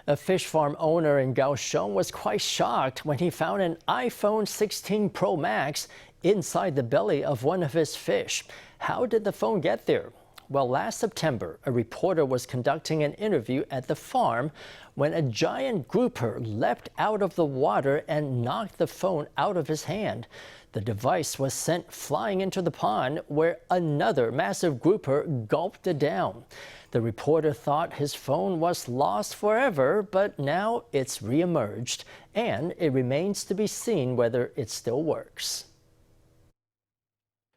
A fish farm owner in Kaohsiung was quite shocked when he found an iPhone 16 Pro Max inside the belly of one of his fish. How did the phone get there? Well, last September, a reporter was conducting an interview at the farm when a giant grouper leapt out of the water and knocked the phone out of his hand. The device was sent flying into the pond where another massive grouper gulped it down. The reporter thought his phone was lost forever, but now it's reemerged, and it remains to be seen whether it still works.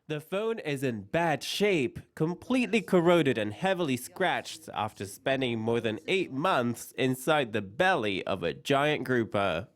The phone is in bad shape, completely corroded and heavily scratched after spending more than 8 months inside the belly of a giant grouper.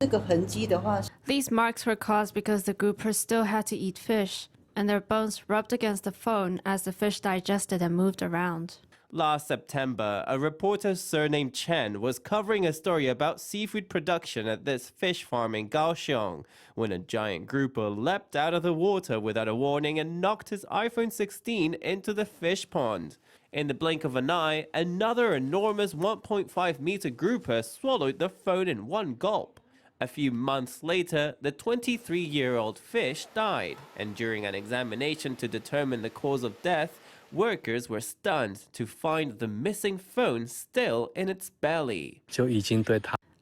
These marks were caused because the groupers still had to eat fish, and their bones rubbed against the phone as the fish digested and moved around. Last September, a reporter surnamed Chen was covering a story about seafood production at this fish farm in Kaohsiung when a giant grouper leapt out of the water without a warning and knocked his iPhone 16 into the fish pond. In the blink of an eye, another enormous 1.5-meter grouper swallowed the phone in one gulp. A few months later, the 23-year-old fish died, and during an examination to determine the cause of death, workers were stunned to find the missing phone still in its belly.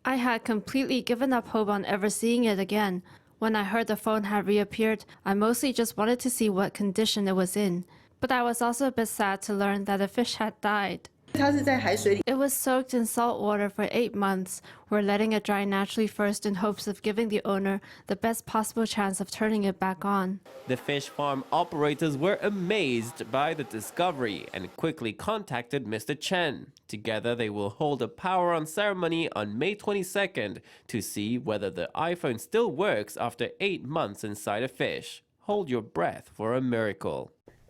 I had completely given up hope on ever seeing it again. When I heard the phone had reappeared, I mostly just wanted to see what condition it was in. But I was also a bit sad to learn that the fish had died. It was soaked in salt water for 8 months. We're letting it dry naturally first in hopes of giving the owner the best possible chance of turning it back on. The fish farm operators were amazed by the discovery and quickly contacted Mr. Chen. Together, they will hold a power-on ceremony on May 22nd to see whether the iPhone still works after 8 months inside a fish. Hold your breath for a miracle.